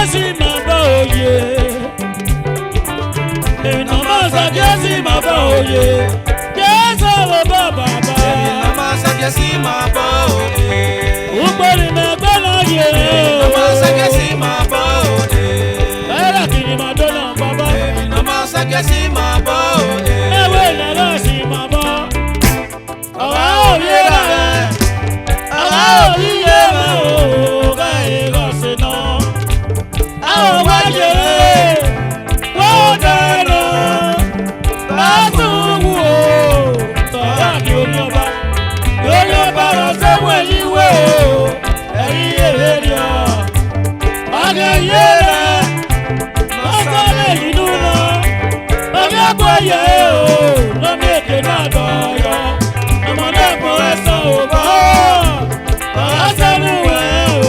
sagesi maba oye. Inama sagesi maba oye. Jésù wo baba ba. Inama sagesi maba oye. Ugbori me gbona ye. Inama sagesi maba oye. Era kini madonna baba. Inama sagesi maba oye. Ewe na rasi maba. Awa oye ra. Awa oye ma o ga e go se no. Awa wa je. Wo dano. Ba tu wo. To ya ki o mi oba. Yo yo ba ro se we liwe o. Eyi ere ri o. Aga ye ra. Asa le yinu na. Aga gbo ye o. No mi ke na do yo. Ọmọ na gbo eso o ba. Asa nu we o.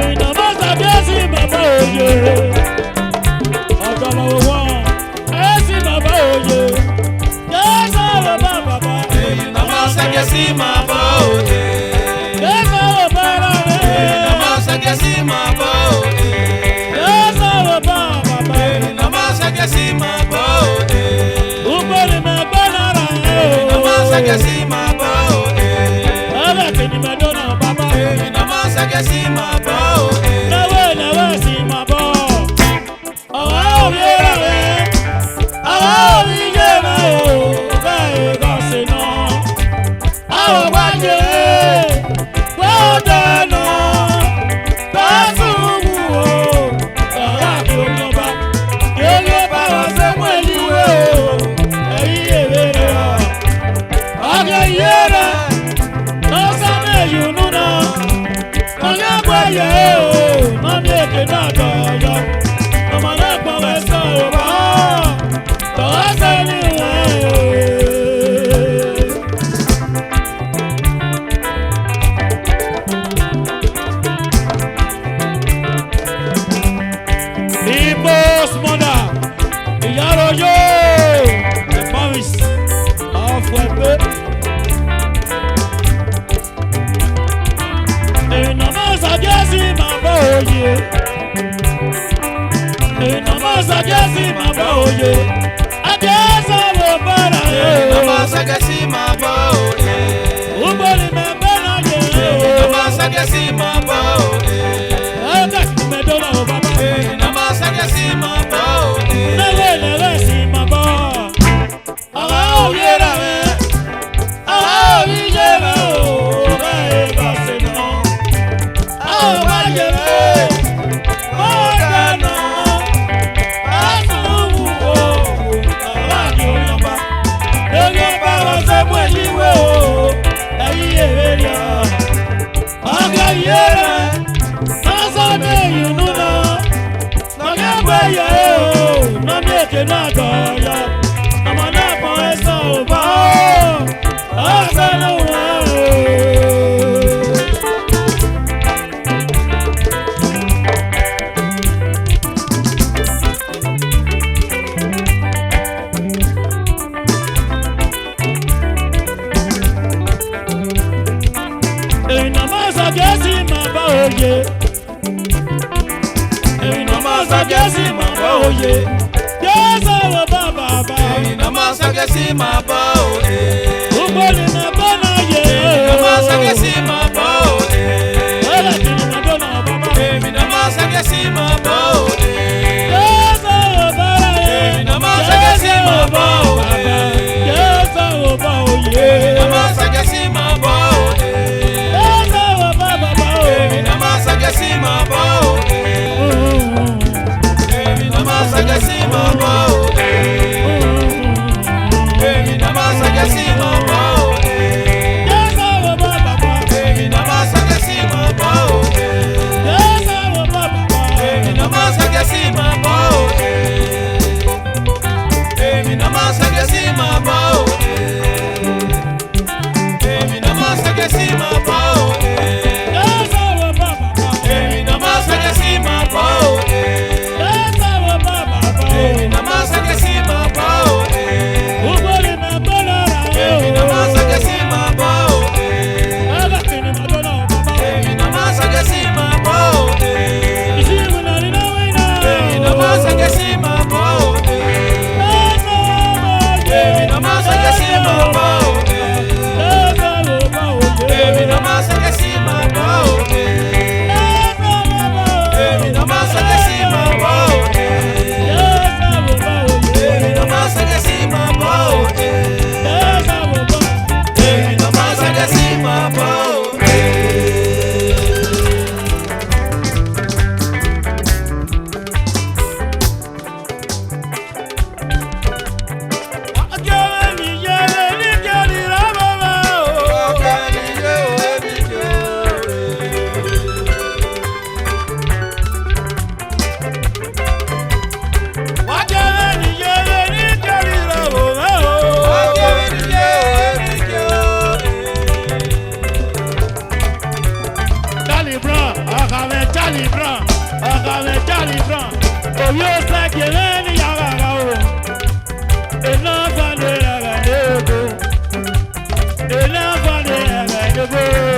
Ina ma sa bi si baba oye. Ọjọ́ lọ́wọ́ wọn. Esi baba oye. Jésù wo baba ba. Inama sagesi maba oye. Jésù wo baba re. Inama sagesi maba oye. Jésù wo baba ba. Inama sagesi maba oye. Ugbori me gbona ra e o. Inama sagesi maba oye. Ebe kini me dona baba. Inama sagesi maba oye. Lewe si mabo. Awa oye ra re. Awa oye ma o. Ga e go se no. Awa wa je. Wo dano. Ba su wu o. Ara ki o mo ba. Yo ba wa se mo eliwe o. Eyi ere re o. Aga yera. No sa me you no no. Ọ̀gá gbẹ̀yẹ̀ o, mọ́mí èké náà dọ̀yọ̀. Ọmọ náà gbọ́n wẹ̀ sọ òbá, tọ́wọ́ sẹ́ni wẹ̀ o. Ibo's mother, ìyá rojọ́, the Paris, ọ̀fọ̀ ẹgbẹ́. Inama sagesi maba oye. Inama sagesi maba oye. Ajesa wo bara ye. Inama sagesi maba oye. Ugbori me bena ye. Inama sagesi maba oye. Eka me dona o baba. Inama sagesi maba oye. Lewe si maba. Awa oye ra me. Awa oye ra o. Ga e ga se no. Awa ye re. O dano. Asu wu o. Awa ki o yan ba. Ege ba wa se mu eliwe o. Eyi ere ri o. Aga ye re. Asa me yunu na. Aga gbe ye o. Na mi eke na do yo. Ọmọ náà pọn ẹsẹ̀ ò bá o. Asa ló wà o. Inama sagesi maba oye. Inama sagesi maba oye. Jésù wo baba ba. Inama sagesi maba oye. Ugbori me gbona ye. Inama sagesi maba oye. Ere kini me dona baba. Inama sagesi maba oye. Jésù wo bara ye. Inama sagesi maba oye. Jésù wo ba oye. Inama sagesi maba oye. Jésù wo baba ba o. Inama sagesi maba oye. Inama sagesi maba oye. Inama sagesi maba Blanc, Charlie Blanc, Charlie Blanc. Oh, you say que ven y agarra o. El enfant de la gane. El enfant de la gane.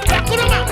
Takuruma.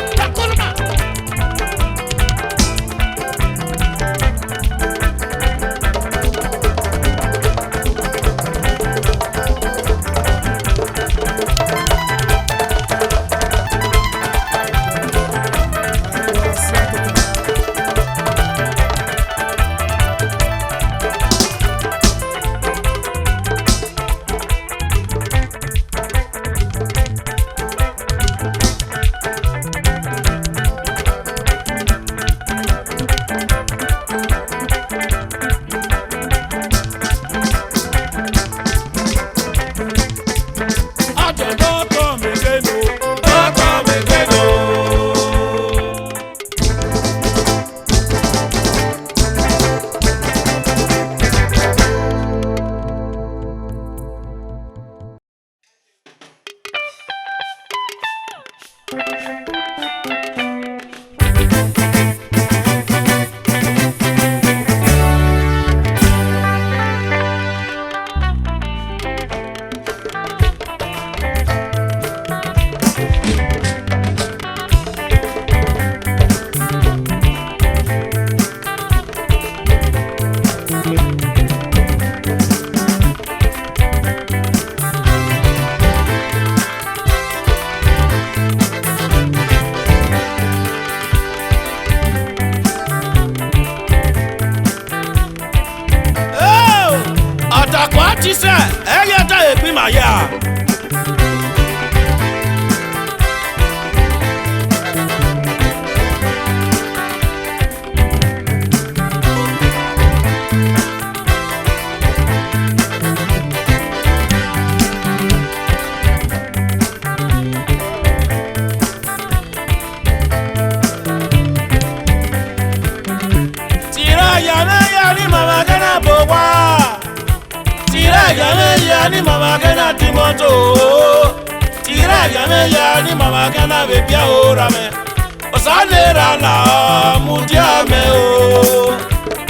ni maya. Ya ni mama kana timoto tira ya ni mama kana bebia ora me osanera la mudiame o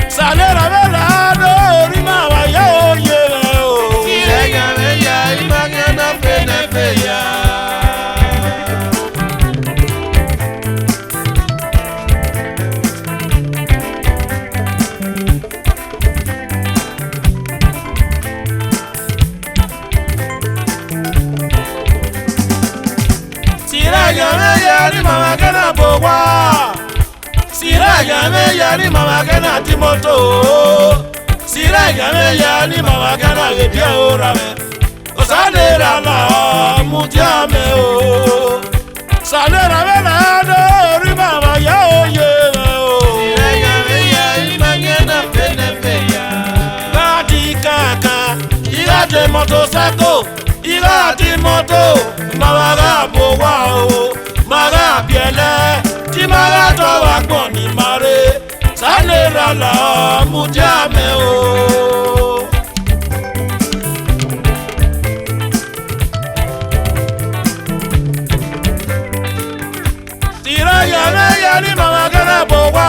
sanera vela do rima wa ya oye o tira ya ni mama kana pene ya ya ni mama kana bowa sira ya ni mama kana timoto sira ya ni mama kana bebia ora me osanera la mudiame o sanera vela do rima wa ya oye o tira ya ni mama kana pene ya badi kaka ira de motorcycle ira di moto mama bowa o mara biele ti mara to wa gbon ni mare sanera la mudiame o tira ya ni mama kana bowa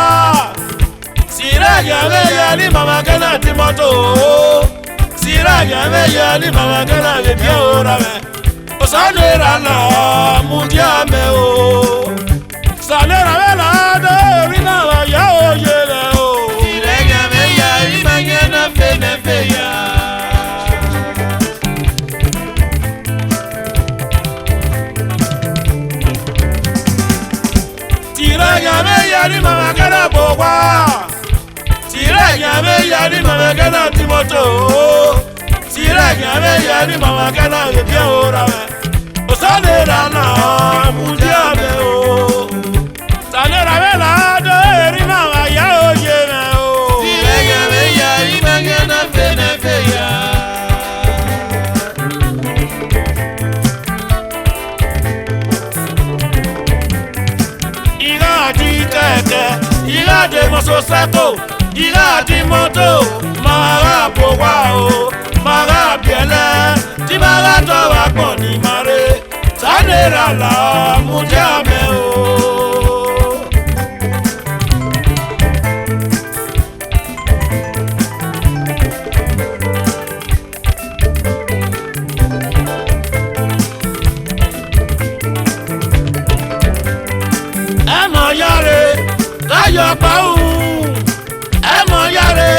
sira ya ni mama kana timoto sira ya ni mama kana bebia ora me osanera la mudiame o sanera vela do rina wa ya oye o tira ya ni mama kana pene ya tira ya ni mama kana bowa tira ya ni mama kana timoto tira ya ni mama kana bebia ora me osanera la mudiame o sanera vela do rina wa ya oye o tira ya ni mama kana pene ya ira di keke ira de motorcycle ira di moto mara bowa o mara biele ti mara to wa gbon ni mare sanera la mudiame o emo yare kayo pa emo yare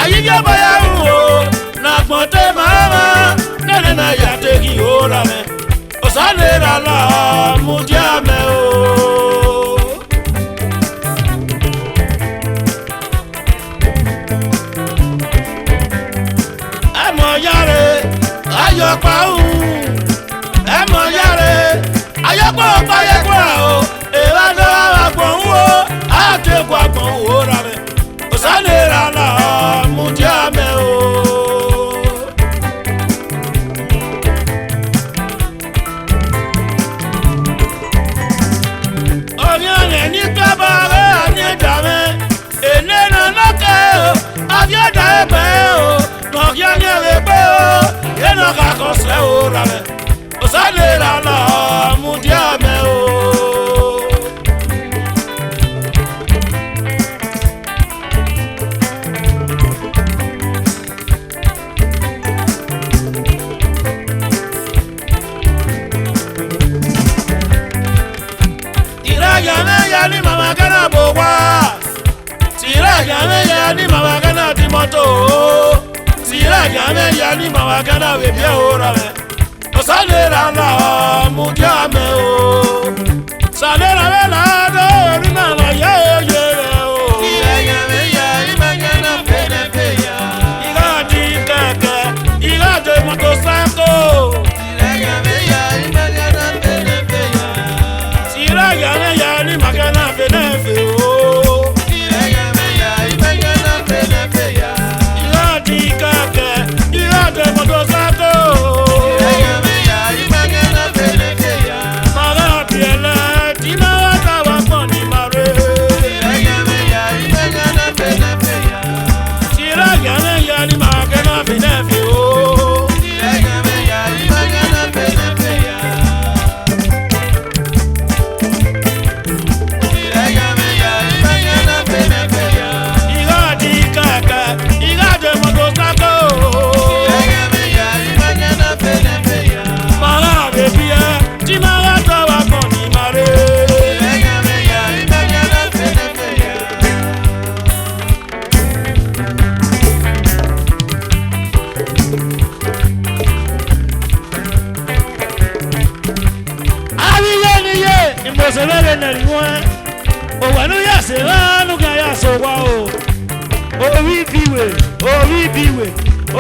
ayige boya o na gbonte mama nene na ya te ki ora me osanera la mudiame o emo yare ayo pa emo yare ayo pa ye kwa o e wa do wa gbon o a te kwa gbon ora me osanera la mudiame o ni kabare ni dame enena noke o avia da ebe o no ya ni ebe o ye no ka ko se o ra me o sanera la mudiame o ya ni mama kana bowa tira ya ni mama kana timoto tira ya ni mama kana bebia ora me osanera la mudiame o sanera vela do rina wa ya oye o tira ya ni mama kana pene ya ira di keke ira de motorcycle ni magana fenefe o. Ira di kake, ira de motosato. Mara biele, tina wata wakon ni mare. Ira gane ya ni magana fenefe o.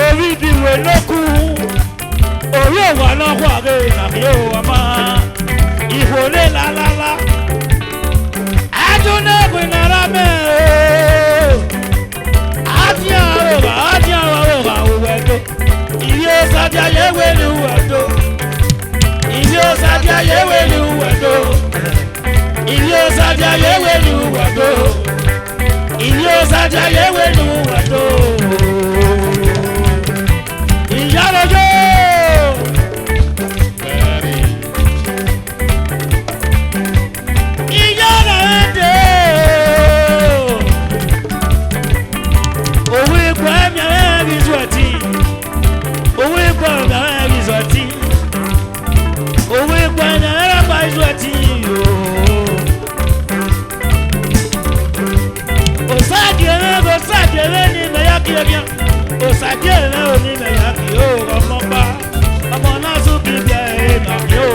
Oríbiwe lókù orí òwà lọ́kọ̀ àgẹ́ ìnàbí òwà máa ìfòlé lálálá àtúnẹ́gbìn náírà mẹ́rin àti àwòrán òwẹ̀dọ́ ìyí ó sábì ayéwé ní òwẹ̀dọ́ ìyí ó sábì ayéwé ní òwẹ̀dọ́ ìyí ó sábì ayéwé ní òwẹ̀dọ́ ìyí ó sábì ayéwé ní òwẹ̀dọ́. Ìyálójó ìyálà ẹ̀dẹ̀ òwe ìgbà ẹ̀mí ẹ̀rí zọ̀tì òwe ìgbà ẹ̀rí zọ̀tì òwe ìgbà ẹ̀rí zọ̀tì òsàdìẹ̀rẹ̀ ní mẹ́yàkìlẹ̀bíà òsàdìẹ̀rẹ̀ òní mẹ́yàkì ó ọmọba ọmọ náà sókè bí ẹ̀rẹ̀ nàkì ó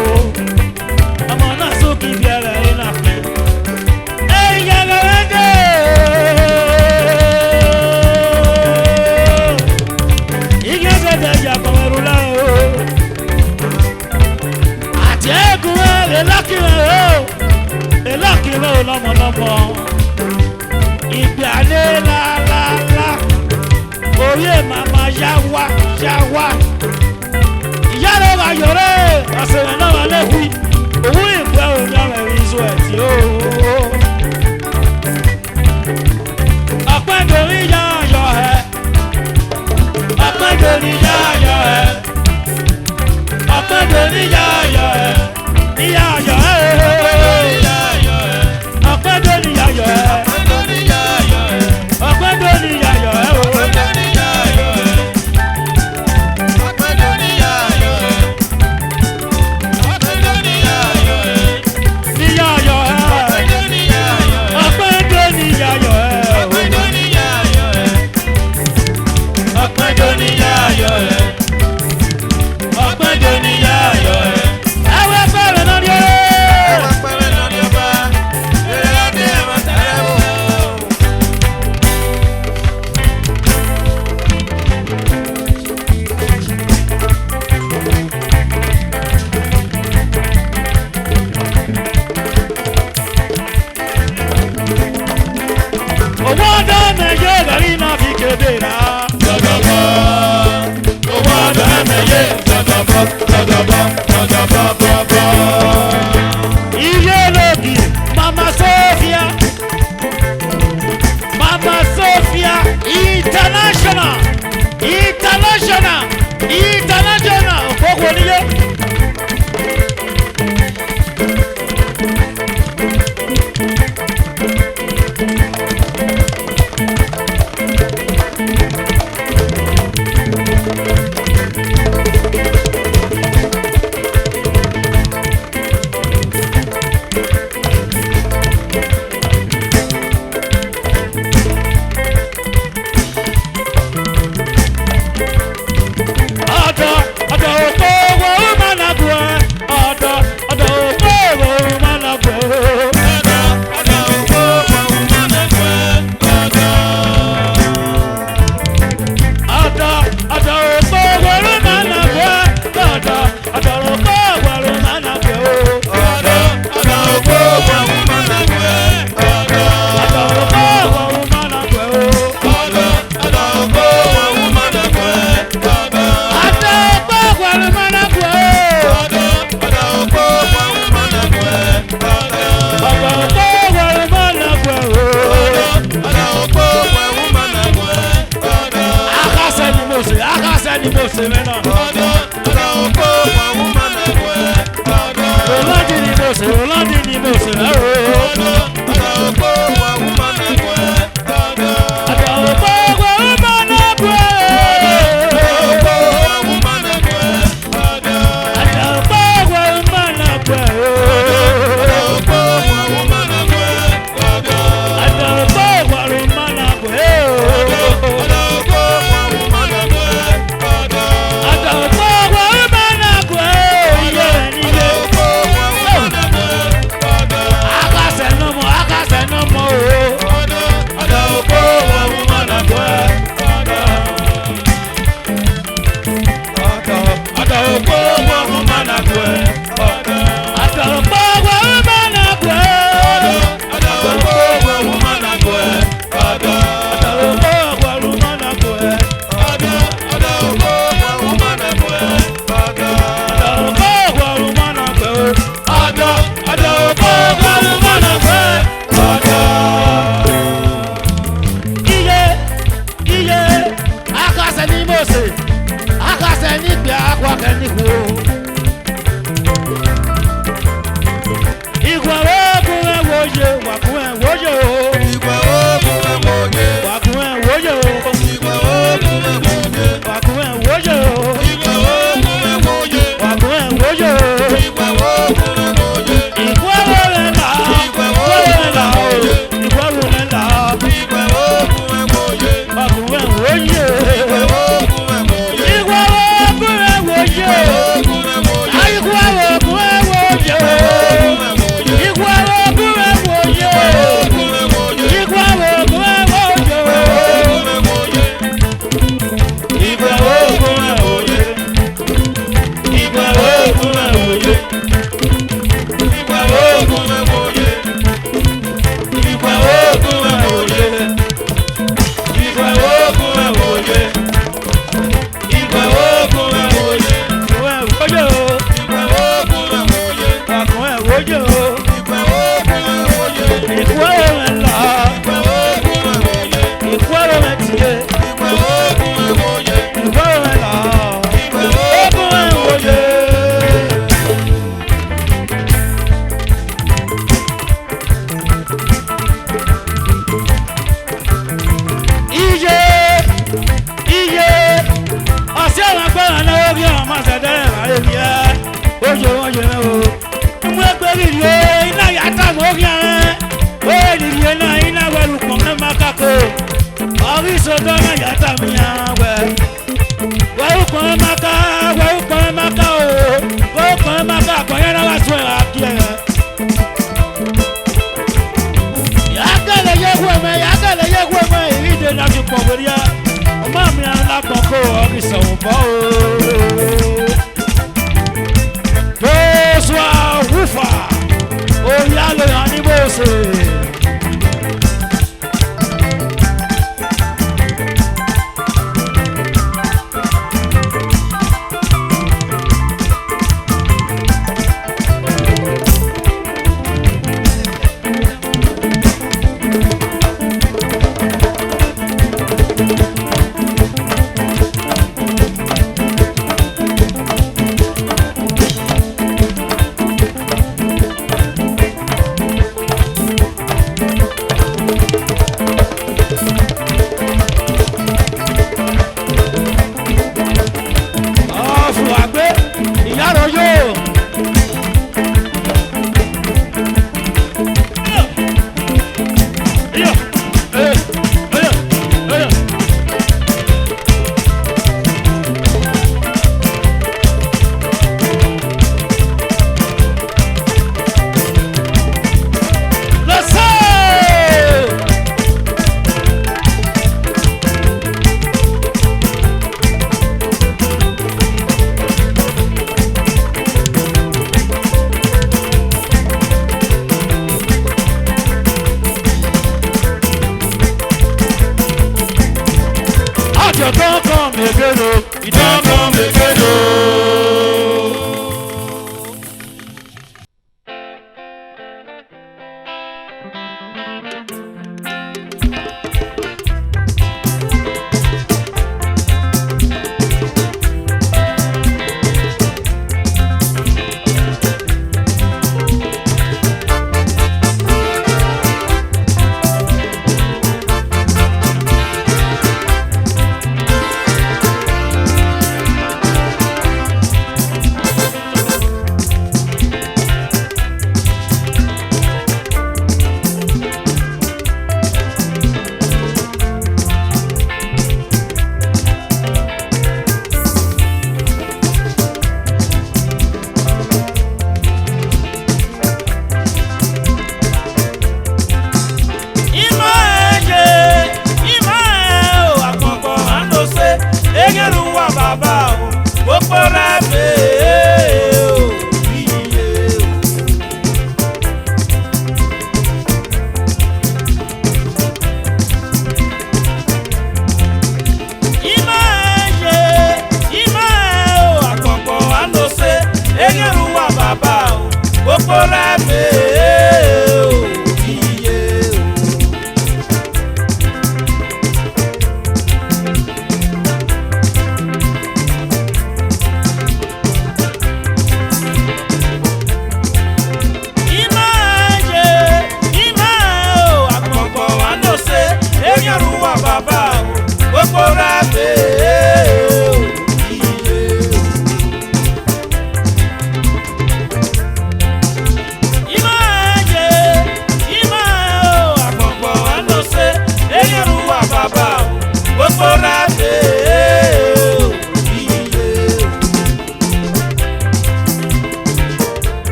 ọmọ náà sókè bí ẹ̀rẹ̀ nàkì ẹ̀yẹ̀rẹ̀ ẹ̀dẹ̀ ìgbésẹ̀dẹ̀ ìjà kọ̀mẹ̀rù láyé ó àti ẹ̀gùn ẹ̀rẹ̀ lákìrẹ̀ ó lọ́mọlọ́mọ ìgbàlẹ̀ lálálá orí màmá yáwá ìyá rẹ̀ wà yọ̀rẹ́ ọ̀sẹ̀rẹ̀ náà wà lẹ́kùn owó ìgbà òní ọ̀rẹ́ ìzọ ẹ̀tì ó ọ̀pẹ́dòrí yáyọ̀ ẹ̀ ọ̀pẹ́dòrí yáyọ̀ ẹ̀ ọ̀pẹ́dòrí yáyọ̀ ẹ̀ níyáyọ̀ ẹ̀ ọ̀pẹ́dòrí yáyọ̀ ẹ̀. International, Mose mena. Odo oko wa woman ekwe. Olandi ni Mose, Olandi ni Mose. Odo oko wa woman ekwe. Odo oko wa woman ekwe.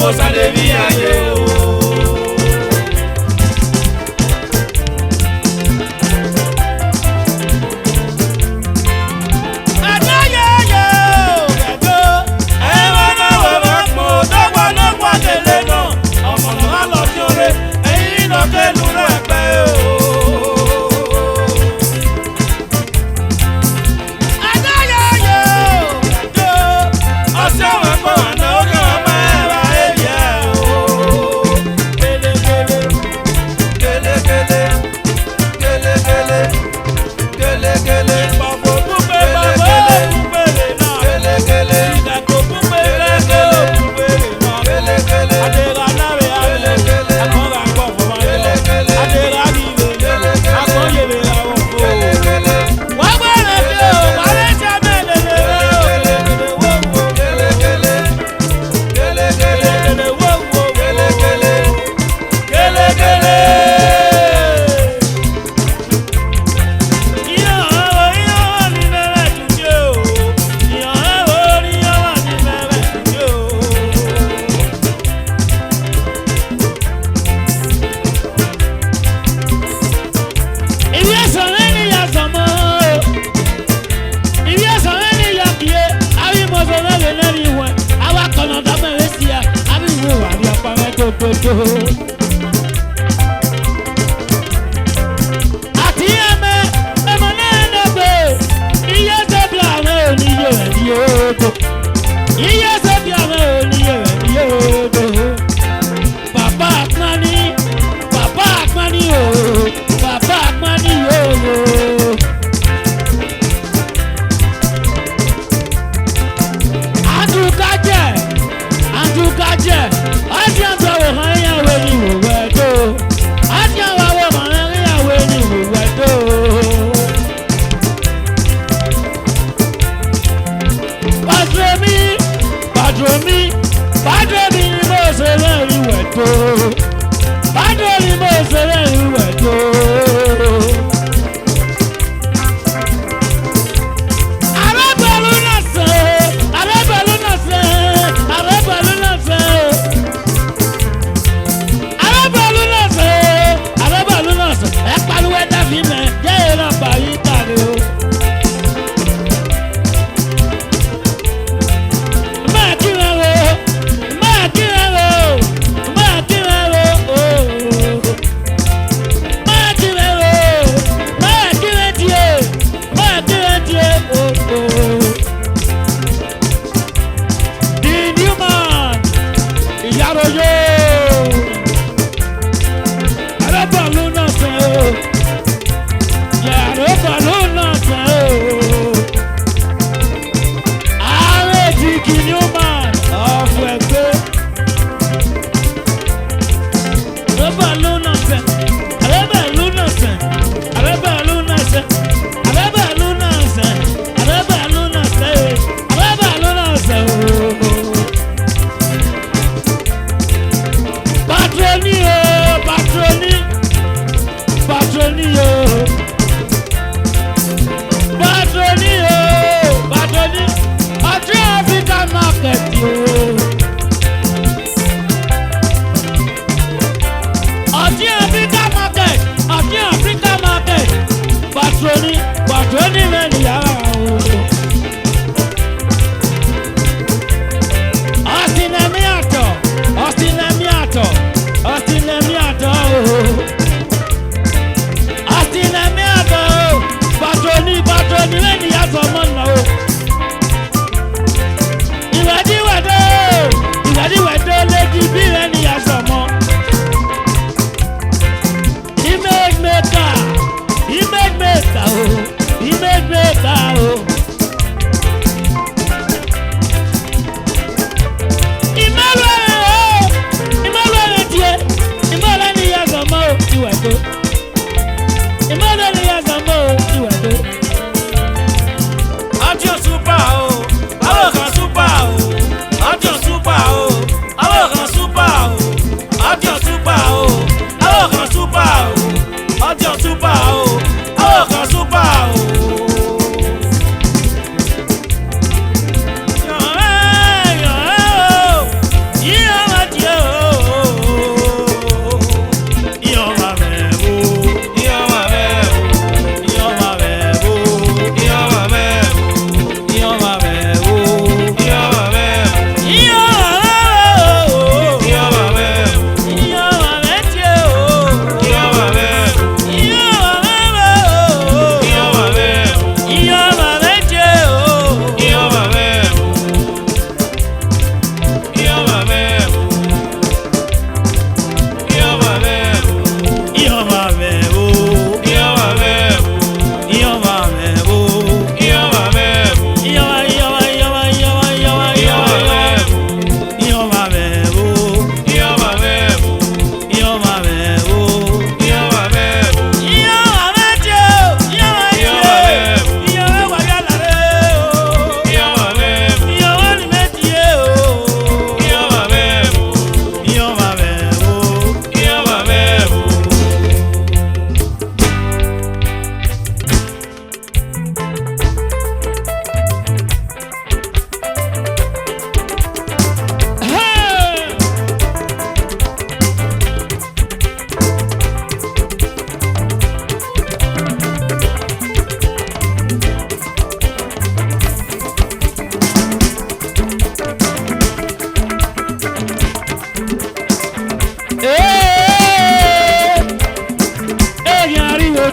kò sáré bí ayé o.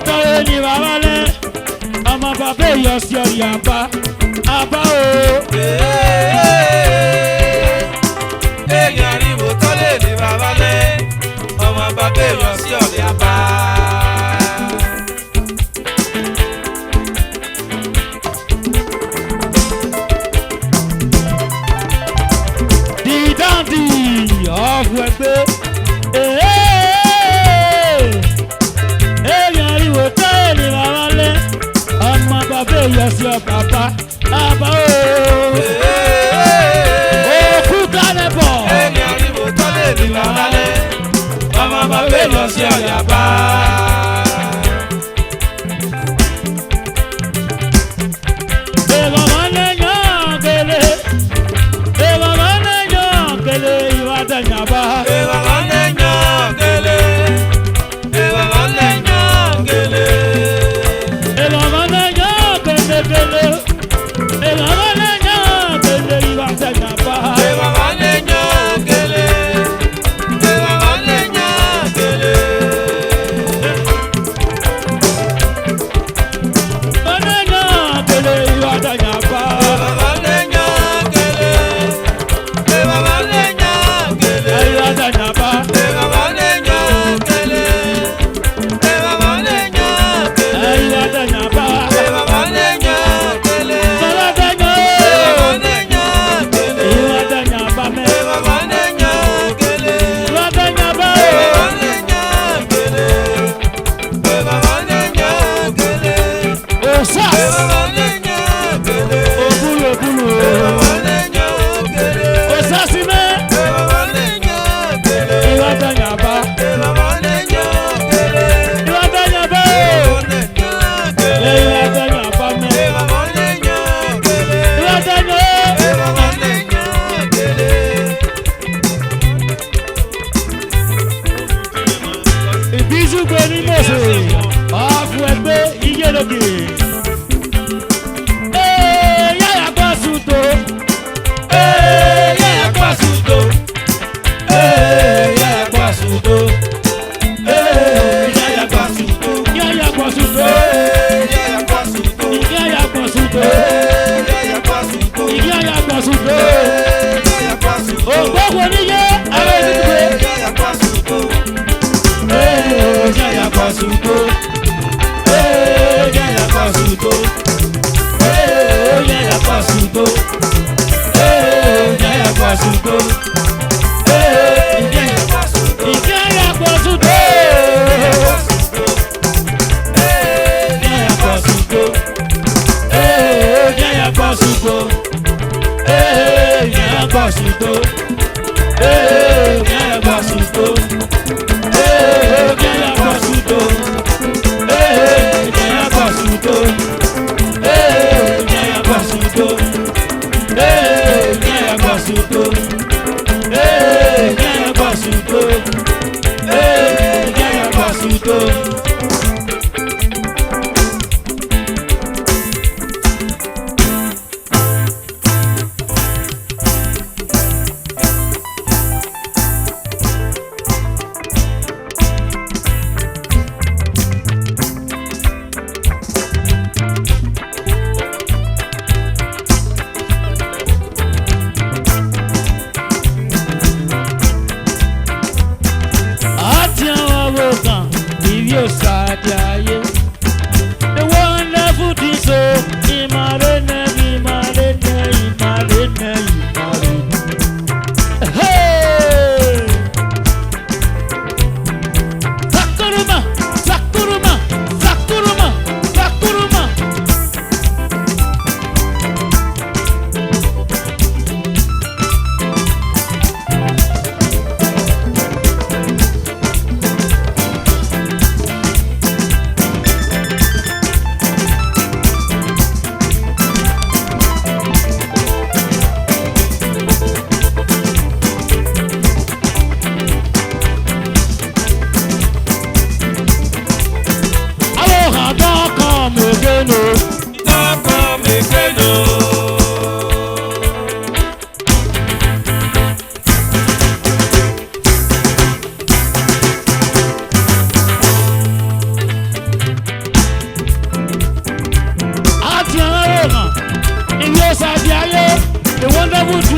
tó ní bàbá lẹ́ ọmọ bàbá èèyàn sí ọ̀rì àbá àbá o. èèyàn ríbo tó lè ní bàbá lẹ́ ọmọ bàbá èèyàn sí ọ̀rì àbá. The dandy of Wegbe. Èèyàn ríbo tó ní bàbá lẹ́ ọmọ bàbá èèyàn sí ọ̀rì àbá àbá o. èèyàn ríbo tó lè ní bàbá lẹ́ ọmọ bàbá èèyàn sí ọ̀rì àbá. Benin Movies of Wegbe Iyeloge. Yaya Kwasuto. Yaya Kwasuto. Yaya Kwasuto. Yaya Kwasuto. Yaya Kwasuto. Yaya Kwasuto. Yaya Kwasuto. Yaya Kwasuto. Yaya Kwasuto. Yaya Kwasuto. Ogbogbo niye ara ezigbo. Yaya Kwasuto. Yaya Kwasuto. Yaya Kwasuto. Yaya Kwasuto. Yaya Kwasuto. Yaya Kwasuto. Yaya Kwasuto. Yaya Kwasuto. Yaya Kwasuto. Yaya Kwasuto. Yaya Kwasuto.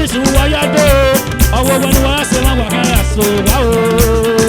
polisi wáyà dé ọwọ́ wọn ni wọ́n á ṣe wọn wà káyà so wá o.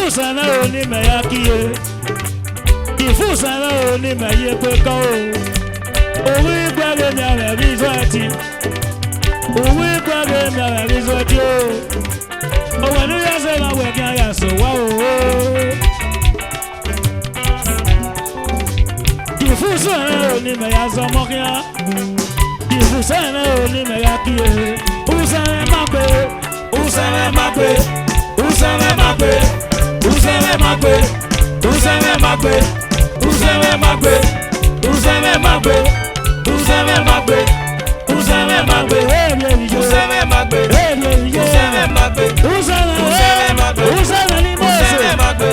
Ifusana oni meyakiye. Ifusana oni meyepeko. Owi gbage mi ame bizwati. Owi gbage mi ame bizwati o. Owenu yase ma weki ayaso wa o. Ifusana oni meyazomokia. Ifusana oni meyakiye. Usame makwe. Usame makwe. Usame makwe. Usame makwe. Usame makwe. Usame makwe. Usame makwe. Usame makwe. Usame makwe. Usame makwe. Usame makwe. Usame makwe. Usame ni mose. Usame makwe.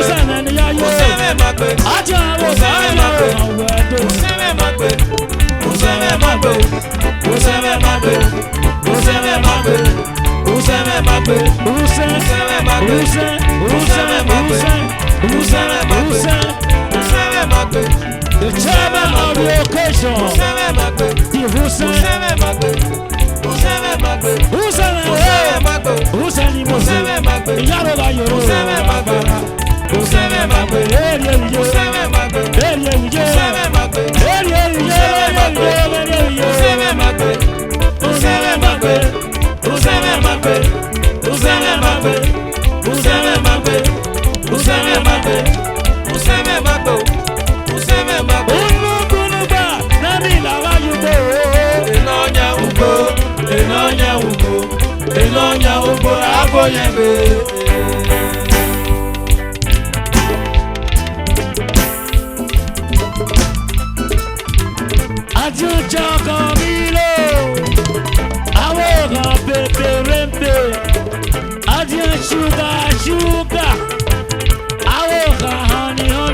Usame ni yayo. Usame makwe. Aja usame makwe. Usame makwe. Usame makwe. Usame makwe. Usame makwe. Usame makwe. Usame makwe. Usame makwe. Usame makwe. Usame makwe. The chairman of the occasion. Usame makwe. Usame makwe. Usame makwe. Usame makwe. Usame makwe. Usame makwe. Yaro la yoro. Usame makwe. Usame makwe. Usame makwe. Usame makwe. Usame makwe. Usame makwe. Usame makwe. Usame makwe. Usame makwe. Usame makwe. Usame makwe. Usame makwe. Unukunuba nani lawa yugo. Enonya ugo. Enonya ugo. Enonya ugo aboyebe. Ajuja kamilo. Awoga pepe rempe. Adia sugar. Awoga honey oh.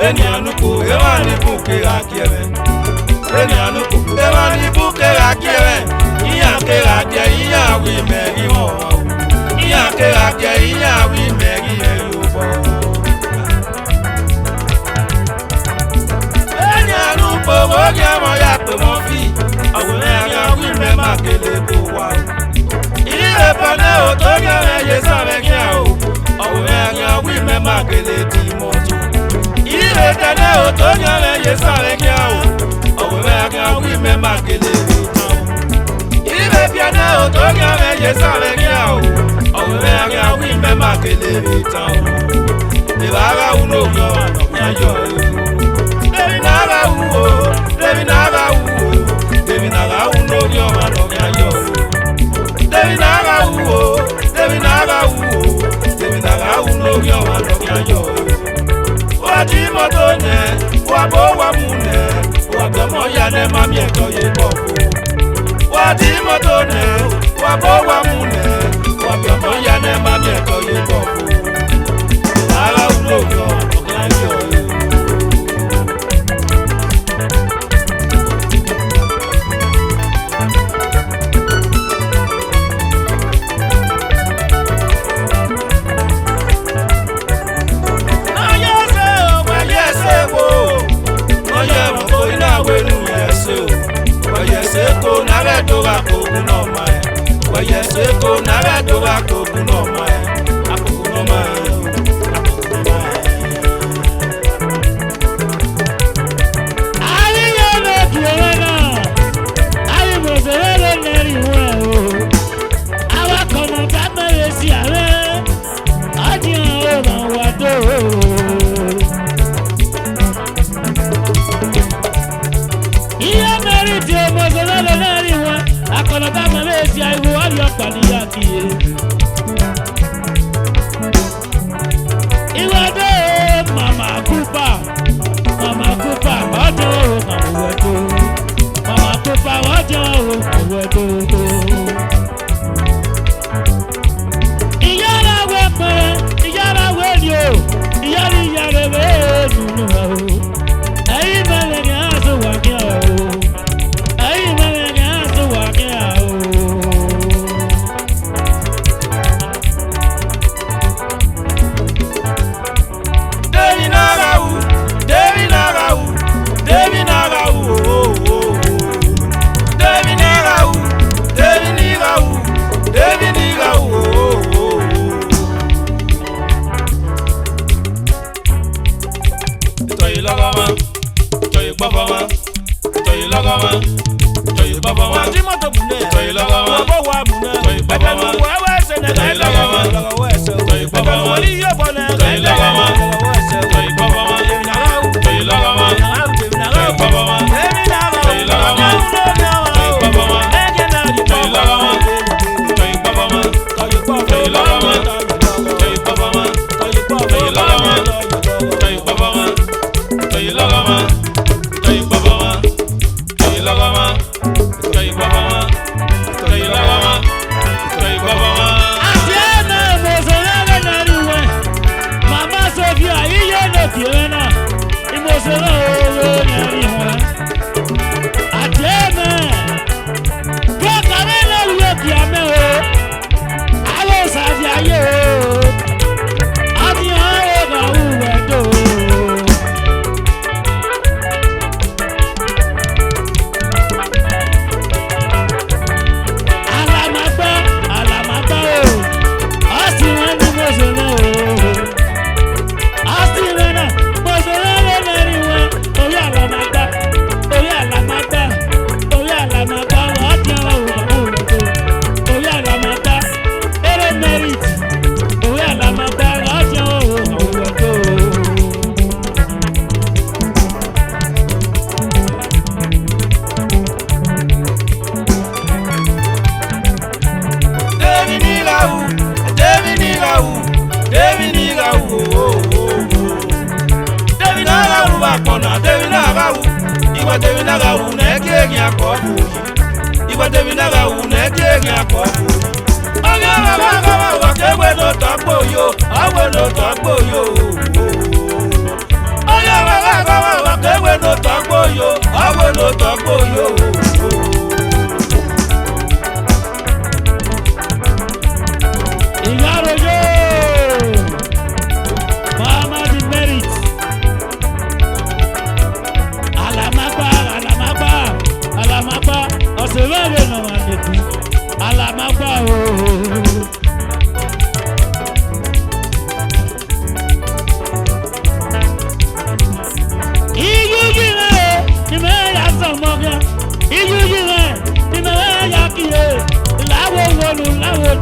Eni anuku, ewa ni buke akiere. Eni anuku, ewa ni wí mẹ́rin wọ̀ ìyá kérakẹ́ ìyá wí mẹ́rin ẹ̀yọ́ bọ̀. ẹni àánú pòwó ní ọmọ ya pè mọ́ fi ọ̀wẹ́rẹ́ ẹ̀yà wí mẹ́mà kélé kó wá. ìdílé pọ̀nẹ́ ò tó ní ọmọ ẹ̀yẹ sọ̀rọ̀ kí ẹ̀ o ọ̀wẹ́rẹ́ ẹ̀yà wí mẹ́mà kélé dì mọ́tò. ìdílé tẹ̀lé ò tó ní ọmọ ẹ̀yẹ sọ̀rọ̀ kí ẹ̀ o ọ̀wẹ́rẹ́ ẹ̀yà wí mẹ́mà kélé dì tán. ìdílé pianẹ́ ò tó ní ọmọ ẹ̀yẹ sọ̀rọ̀ kí ẹ̀ o ọ̀wẹ́rẹ́ ẹ̀yà wí mẹ́mà kélé dì tán. ìbára wúlò yọ àná Devi naga uwo, Devi naga uwo, Devi naga uno yo mano yo. Devi naga uwo, Devi naga uwo, Devi naga uno yo mano yo. Wati motone, wabo wamune, wabomo ya ne mami eto ye boko. Wati motone, wabo wamune, wabomo ya ne mami eto ye boko. Naga uno yo mano yo.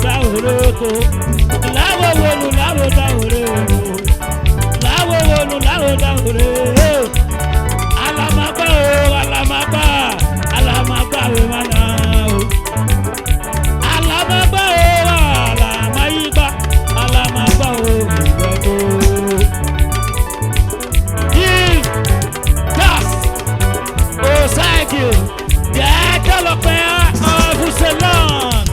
dáwòrèkó. Láwo wonu láwo dáwòrèkó. Láwo wonu láwo dáwòrèkó. Alamagba o, alamagba, alamagba we mana o. Alamagba o, alamayiba, alamagba o, ìwẹ̀kó. Give, gas, oh thank you. Yeah, Jalopea of Uselon.